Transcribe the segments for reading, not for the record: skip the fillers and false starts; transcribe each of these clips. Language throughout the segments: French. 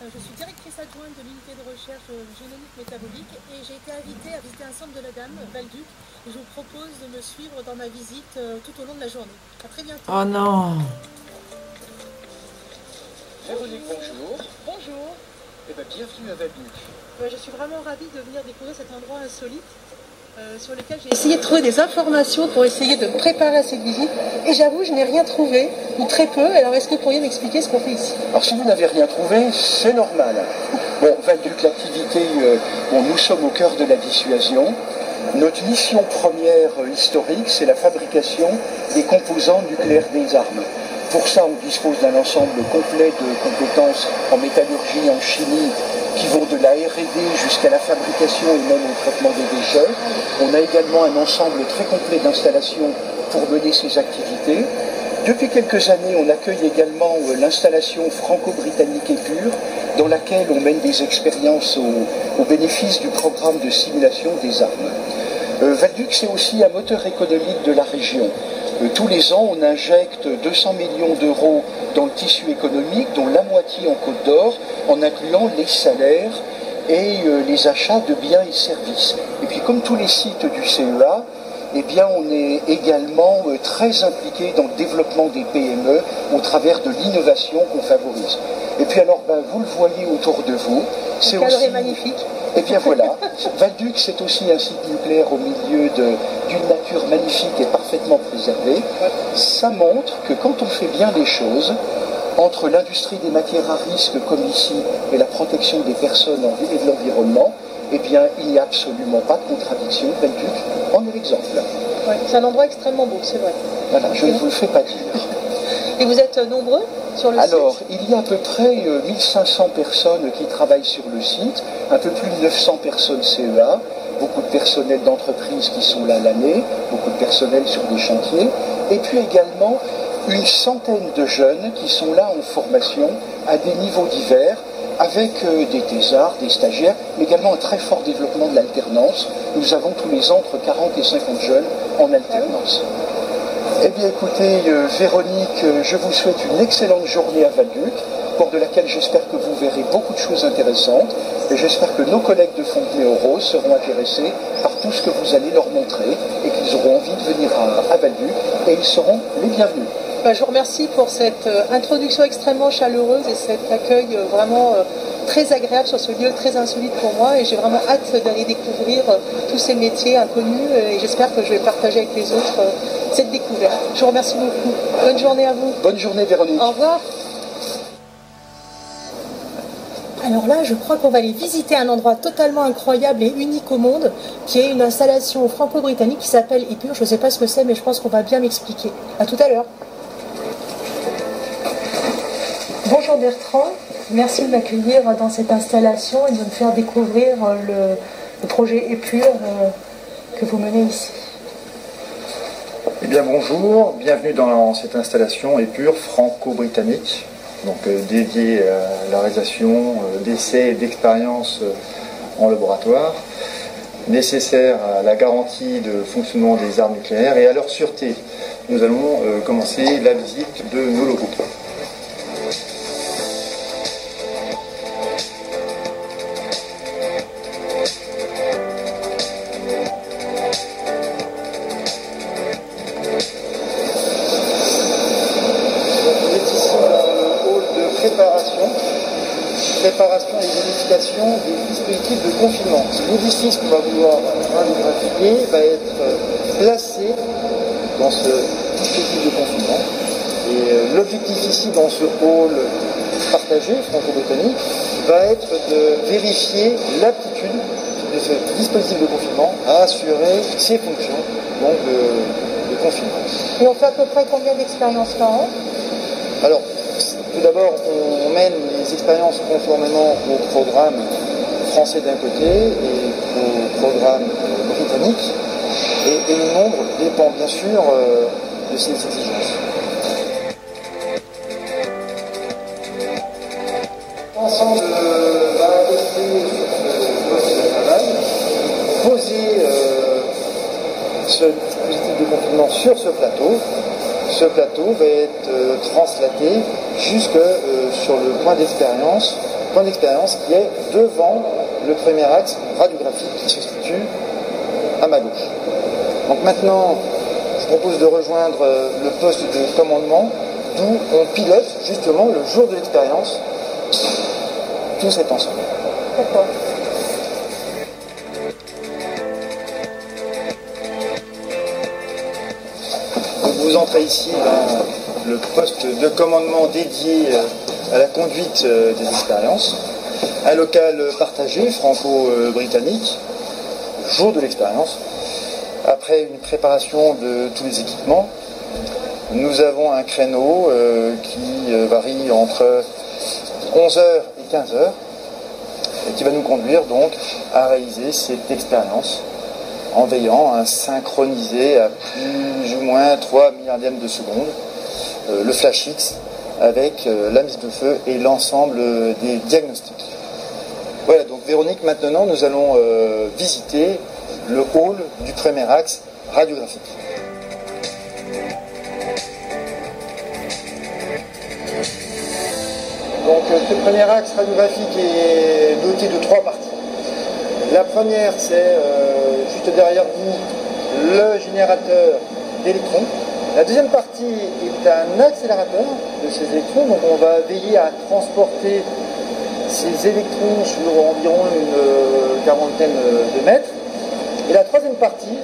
Je suis directrice adjointe de l'unité de recherche génomique métabolique et j'ai été invitée à visiter un centre de la Dame, Val-Duc, et je vous propose de me suivre dans ma visite tout au long de la journée. À très bientôt. Oh non. Véronique, bonjour. Bonjour. Eh bien, bienvenue à Val-Duc. Je suis vraiment ravie de venir découvrir cet endroit insolite sur lequel j'ai essayé de trouver des informations pour essayer de me préparer à cette visite. Et j'avoue, je n'ai rien trouvé, ou très peu. Alors, est-ce que vous pourriez m'expliquer ce qu'on fait ici? Alors, si vous n'avez rien trouvé, c'est normal. Bon, Val-Duc, l'activité, nous sommes au cœur de la dissuasion. Notre mission première historique, c'est la fabrication des composants nucléaires des armes. Pour ça, on dispose d'un ensemble complet de compétences en métallurgie, en chimie, qui vont de la R&D jusqu'à la fabrication et même au traitement des déchets. On a également un ensemble très complet d'installations pour mener ces activités. Depuis quelques années, on accueille également l'installation franco-britannique Épure, dans laquelle on mène des expériences au bénéfice du programme de simulation des armes. Val-Duc, c'est aussi un moteur économique de la région. Tous les ans, on injecte 200 millions d'euros dans le tissu économique, dont la moitié en Côte d'Or, en incluant les salaires et les achats de biens et services. Et puis, comme tous les sites du CEA, eh bien, on est également très impliqué dans le développement des PME au travers de l'innovation qu'on favorise. Et puis alors, vous le voyez autour de vous. C'est aussi magnifique. Eh bien voilà, Val-Duc, c'est aussi un site nucléaire au milieu d'une nature magnifique et parfaitement préservée. Ça montre que quand on fait bien les choses, entre l'industrie des matières à risque comme ici et la protection des personnes et de l'environnement, eh bien, il n'y a absolument pas de contradiction. Val-Duc en est l'exemple. Ouais, c'est un endroit extrêmement beau, c'est vrai. Voilà, je ne vous le fais pas dire. Et vous êtes nombreux sur le site? Alors, il y a à peu près 1500 personnes qui travaillent sur le site, un peu plus de 900 personnes CEA, beaucoup de personnel d'entreprise qui sont là l'année, beaucoup de personnel sur des chantiers, et puis également une centaine de jeunes qui sont là en formation à des niveaux divers, avec des thésards, des stagiaires, mais également un très fort développement de l'alternance. Nous avons tous les ans entre 40 et 50 jeunes en alternance. Eh bien écoutez, Véronique, je vous souhaite une excellente journée à Val-Duc, au cours de laquelle j'espère que vous verrez beaucoup de choses intéressantes, et j'espère que nos collègues de Fontenay-aux-Roses seront intéressés par tout ce que vous allez leur montrer, et qu'ils auront envie de venir à Val-Duc, et ils seront les bienvenus. Je vous remercie pour cette introduction extrêmement chaleureuse et cet accueil vraiment très agréable sur ce lieu très insolite pour moi, et j'ai vraiment hâte d'aller découvrir tous ces métiers inconnus, et j'espère que je vais partager avec les autres cette découverte. Je vous remercie beaucoup. Bonne journée à vous. Bonne journée Véronique. Au revoir. Alors là, je crois qu'on va aller visiter un endroit totalement incroyable et unique au monde, qui est une installation franco-britannique qui s'appelle Épure. Je ne sais pas ce que c'est, mais je pense qu'on va bien m'expliquer. À tout à l'heure. Bonjour Bertrand, merci de m'accueillir dans cette installation et de me faire découvrir le projet Épure que vous menez ici. Eh bien bonjour, bienvenue dans cette installation Épure franco-britannique, donc dédiée à la réalisation d'essais et d'expériences en laboratoire, nécessaires à la garantie de fonctionnement des armes nucléaires et à leur sûreté. Nous allons commencer la visite de nos locaux. Préparation et vérification des dispositifs de confinement. L'édifice qu'on va vouloir radiographier va être placé dans ce dispositif de confinement. Et l'objectif ici, dans ce hall partagé franco-britannique, va être de vérifier l'aptitude de ce dispositif de confinement à assurer ses fonctions donc de confinement. Et on fait à peu près combien d'expériences par an? Alors, tout d'abord, on mène les expériences conformément au programme français d'un côté et au programme britannique, et le nombre dépend bien sûr de ces exigences. L'ensemble va rester sur ce poste de travail, poser ce dispositif de confinement sur ce plateau. Ce plateau va être translaté jusque sur le point d'expérience point d'expérience qui est devant le premier axe radiographique qui se situe à ma gauche. Donc maintenant, je propose de rejoindre le poste de commandement d'où on pilote justement le jour de l'expérience tout cet ensemble. D'accord. Donc vous entrez ici dans le poste de commandement dédié à la conduite des expériences. Un local partagé franco-britannique, jour de l'expérience. Après une préparation de tous les équipements, nous avons un créneau qui varie entre 11h et 15h et qui va nous conduire donc à réaliser cette expérience en veillant à synchroniser à plus ou moins 3 milliardièmes de seconde le flash X avec la mise de feu et l'ensemble des diagnostics. Voilà, donc Véronique, maintenant nous allons visiter le hall du premier axe radiographique. Donc ce premier axe radiographique est doté de 3 parties. La première, c'est juste derrière vous, le générateur d'électrons. La deuxième partie est un accélérateur de ces électrons, donc on va veiller à transporter ces électrons sur environ une quarantaine de mètres. Et la troisième partie,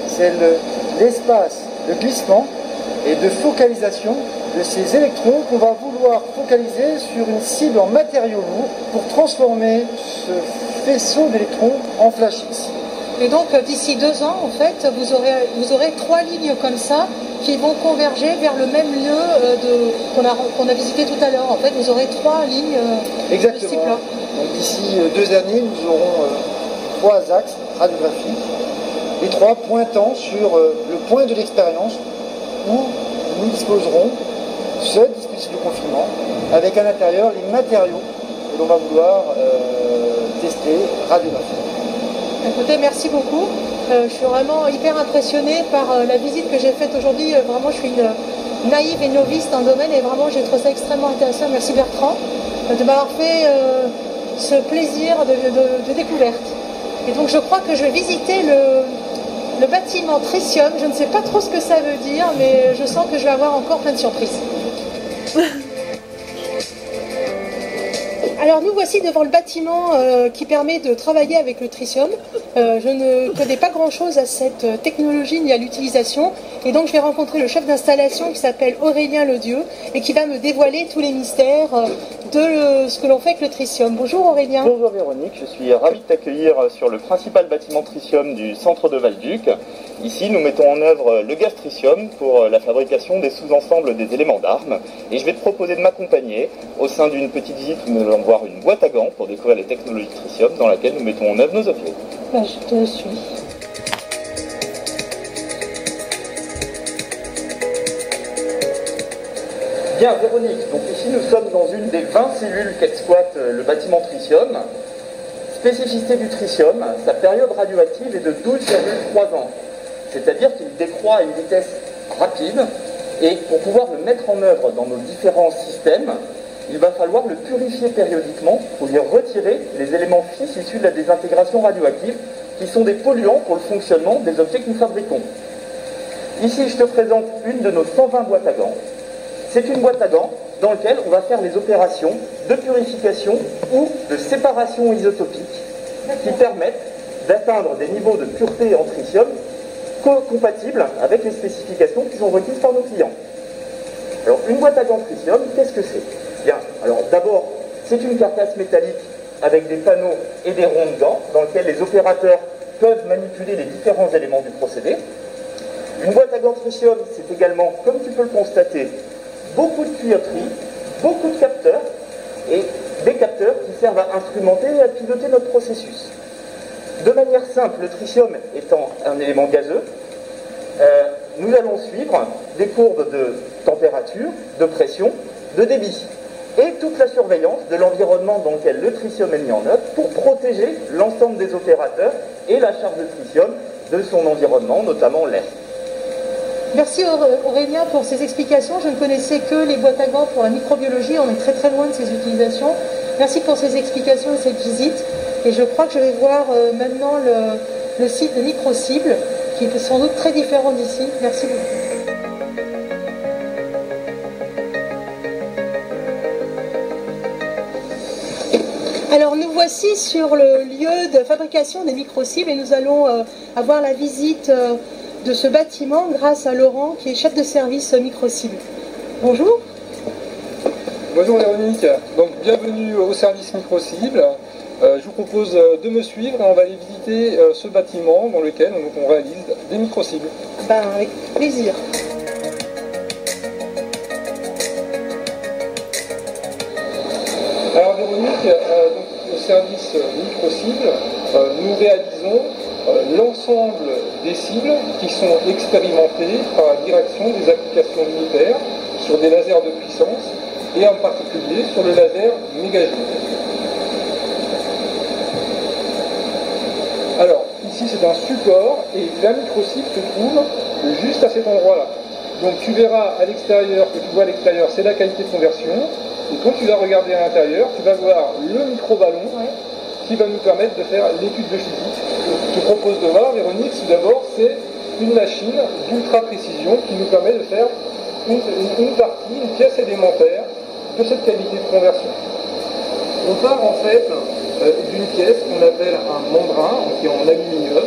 c'est l'espace de glissement et de focalisation de ces électrons qu'on va vouloir focaliser sur une cible en matériaux lourds pour transformer ce faisceau d'électrons en flash X. Et donc d'ici 2 ans, en fait, vous aurez 3 lignes comme ça qui vont converger vers le même lieu qu'on a visité tout à l'heure. En fait, vous aurez 3 lignes Exactement. de ce type-là. Donc d'ici 2 années, nous aurons 3 axes radiographiques, les 3 pointant sur le point de l'expérience où nous disposerons ce dispositif de confinement avec à l'intérieur les matériaux que l'on va vouloir tester radiographiquement. Écoutez, merci beaucoup. Je suis vraiment hyper impressionnée par la visite que j'ai faite aujourd'hui. Vraiment, je suis une naïve et novice dans le domaine et vraiment, j'ai trouvé ça extrêmement intéressant. Merci Bertrand de m'avoir fait ce plaisir de découverte. Et donc, je crois que je vais visiter le bâtiment Tritium. Je ne sais pas trop ce que ça veut dire, mais je sens que je vais avoir encore plein de surprises. Alors nous voici devant le bâtiment qui permet de travailler avec le tritium. Je ne connais pas grand-chose à cette technologie ni à l'utilisation. Et donc je vais rencontrer le chef d'installation qui s'appelle Aurélien Ledieu et qui va me dévoiler tous les mystères de ce que l'on fait avec le tritium. Bonjour Aurélien. Bonjour Véronique, je suis ravi de t'accueillir sur le principal bâtiment tritium du centre de Val-Duc. Ici, nous mettons en œuvre le gaz tritium pour la fabrication des sous-ensembles des éléments d'armes. Et je vais te proposer de m'accompagner au sein d'une petite visite où nous allons voir une boîte à gants pour découvrir les technologies tritium dans laquelle nous mettons en œuvre nos objets. Ben, je te suis. Bien Véronique, donc ici nous sommes dans une des 20 cellules qu'exploite le bâtiment tritium. Spécificité du tritium, sa période radioactive est de 12,3 ans. C'est-à-dire qu'il décroît à une vitesse rapide et pour pouvoir le mettre en œuvre dans nos différents systèmes, il va falloir le purifier périodiquement pour lui retirer les éléments fixes issus de la désintégration radioactive qui sont des polluants pour le fonctionnement des objets que nous fabriquons. Ici, je te présente une de nos 120 boîtes à gants. C'est une boîte à gants dans laquelle on va faire les opérations de purification ou de séparation isotopique qui permettent d'atteindre des niveaux de pureté en tritium compatibles avec les spécifications qui sont requises par nos clients. Alors, une boîte à gants tritium, qu'est-ce que c'est? Bien, alors d'abord, c'est une carcasse métallique avec des panneaux et des ronds de gants dans lesquels les opérateurs peuvent manipuler les différents éléments du procédé. Une boîte à gants tritium, c'est également, comme tu peux le constater, beaucoup de tuyauterie, beaucoup de capteurs et des capteurs qui servent à instrumenter et à piloter notre processus. De manière simple, le tritium étant un élément gazeux, nous allons suivre des courbes de température, de pression, de débit et toute la surveillance de l'environnement dans lequel le tritium est mis en œuvre pour protéger l'ensemble des opérateurs et la charge de tritium de son environnement, notamment l'air. Merci Aurélien pour ces explications. Je ne connaissais que les boîtes à gants pour la microbiologie. On est très très loin de ces utilisations. Merci pour ces explications et cette visite. Et je crois que je vais voir maintenant le site de Microcible, qui est sans doute très différent d'ici. Merci beaucoup. Alors nous voici sur le lieu de fabrication des microcibles et nous allons avoir la visite de ce bâtiment grâce à Laurent qui est chef de service microcible. Bonjour. Bonjour Véronique, donc bienvenue au service microcible. Je vous propose de me suivre et on va aller visiter ce bâtiment dans lequel on réalise des microcibles. Ben, avec plaisir. Alors Véronique, donc, au service microcible, nous réalisons l'ensemble des cibles qui sont expérimentées par la direction des applications militaires sur des lasers de puissance et en particulier sur le laser mégajoule. Alors, ici c'est un support et la microcible se trouve juste à cet endroit-là. Donc tu verras à l'extérieur, que tu vois à l'extérieur, c'est la qualité de conversion. Et quand tu vas regarder à l'intérieur, tu vas voir le micro-ballon qui va nous permettre de faire l'étude de physique. Je te propose de voir, Véronique, tout d'abord, c'est une machine d'ultra précision qui nous permet de faire une partie, une pièce élémentaire de cette qualité de conversion. On part en fait d'une pièce qu'on appelle un membrane, qui est en aluminium,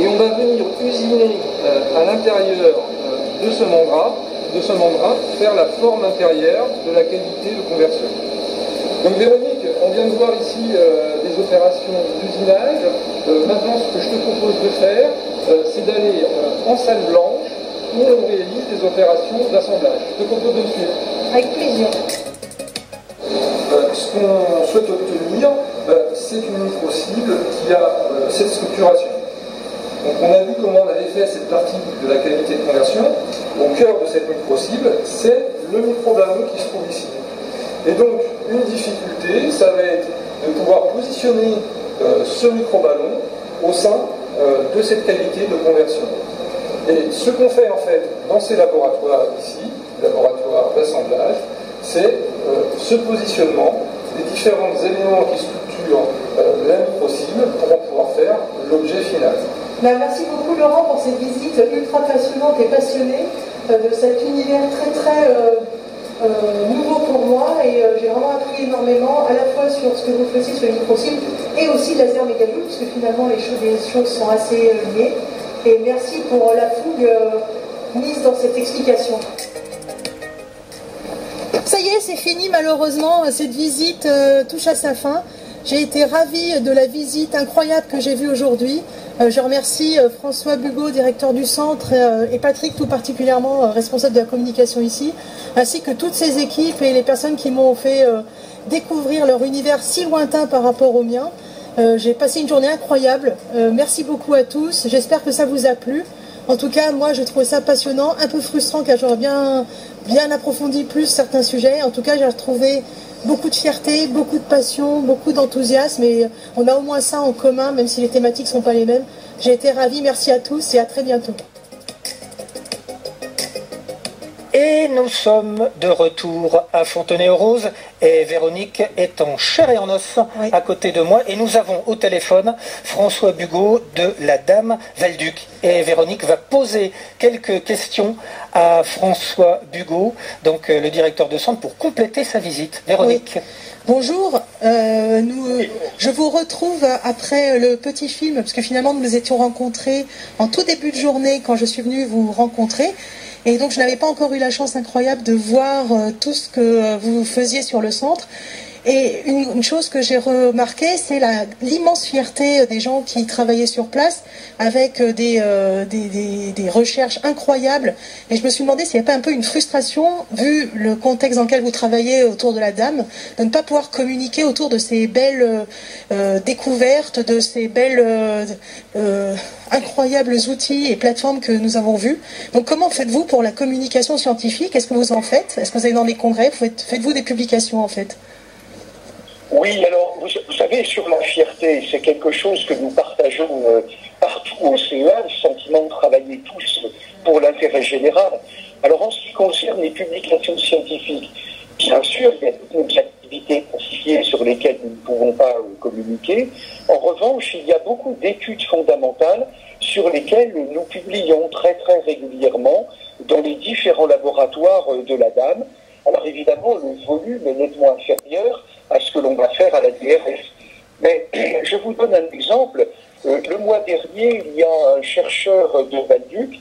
et on va venir usiner à l'intérieur de ce membrane, faire la forme intérieure de la qualité de conversion. Donc Véronique, on vient de voir ici des opérations d'usinage. Maintenant, ce que je te propose de faire, c'est d'aller en salle blanche où on réalise des opérations d'assemblage. Je te propose de me suivre. Avec plaisir. Ce qu'on souhaite obtenir, c'est une microcible qui a cette structuration. Donc on a vu comment on avait fait cette partie de la qualité de conversion. Au cœur de cette microcible, c'est le micro-ballon qui se trouve ici. Et donc, une difficulté, ça va être de pouvoir positionner ce micro-ballon au sein de cette qualité de conversion. Et ce qu'on fait en fait dans ces laboratoires ici, laboratoires d'assemblage, c'est ce positionnement des différents éléments qui structurent la microcible pour pouvoir faire l'objet final. Merci beaucoup Laurent pour cette visite ultra passionnante et passionnée de cet univers très nouveau pour moi et j'ai vraiment appris énormément à la fois sur ce que vous faisiez sur les microcibles et aussi le laser mégajoule parce que finalement les choses sont assez liées et merci pour la fougue mise dans cette explication. Ça y est, c'est fini malheureusement, cette visite touche à sa fin. J'ai été ravie de la visite incroyable que j'ai vue aujourd'hui. Je remercie François Bugot, directeur du centre, et Patrick tout particulièrement, responsable de la communication ici, ainsi que toutes ces équipes et les personnes qui m'ont fait découvrir leur univers si lointain par rapport au mien. J'ai passé une journée incroyable. Merci beaucoup à tous. J'espère que ça vous a plu. En tout cas, moi, je trouve ça passionnant, un peu frustrant car j'aurais bien approfondi plus certains sujets. En tout cas, j'ai retrouvé beaucoup de fierté, beaucoup de passion, beaucoup d'enthousiasme et on a au moins ça en commun, même si les thématiques ne sont pas les mêmes. J'ai été ravie, merci à tous et à très bientôt. Et nous sommes de retour à Fontenay-aux-Roses et Véronique est en chair et en os à côté de moi et nous avons au téléphone François Bugot de la Dame Valduc et Véronique va poser quelques questions à François Bugot, donc le directeur de centre, pour compléter sa visite. Véronique. Oui. Bonjour, je vous retrouve après le petit film parce que finalement nous nous étions rencontrés en tout début de journée quand je suis venue vous rencontrer. Et donc je n'avais pas encore eu la chance incroyable de voir tout ce que vous faisiez sur le centre. Et une chose que j'ai remarqué, c'est l'immense fierté des gens qui travaillaient sur place avec des recherches incroyables. Et je me suis demandé s'il n'y a pas un peu une frustration, vu le contexte dans lequel vous travaillez autour de la Dame, de ne pas pouvoir communiquer autour de ces belles découvertes, de ces belles incroyables outils et plateformes que nous avons vus. Donc comment faites-vous pour la communication scientifique? Est-ce que vous en faites? Est-ce que vous allez dans les congrès? Faites-vous des publications en fait? Oui, alors, vous savez, sur la fierté, c'est quelque chose que nous partageons partout au CEA, le sentiment de travailler tous pour l'intérêt général. Alors, en ce qui concerne les publications scientifiques, bien sûr, il y a toutes nos activités activités classifiées sur lesquelles nous ne pouvons pas communiquer. En revanche, il y a beaucoup d'études fondamentales sur lesquelles nous publions très très régulièrement dans les différents laboratoires de la DAM. Alors évidemment, le volume est nettement inférieur à ce que l'on va faire à la DRF. Mais je vous donne un exemple. Le mois dernier, il y a un chercheur de Val-Duc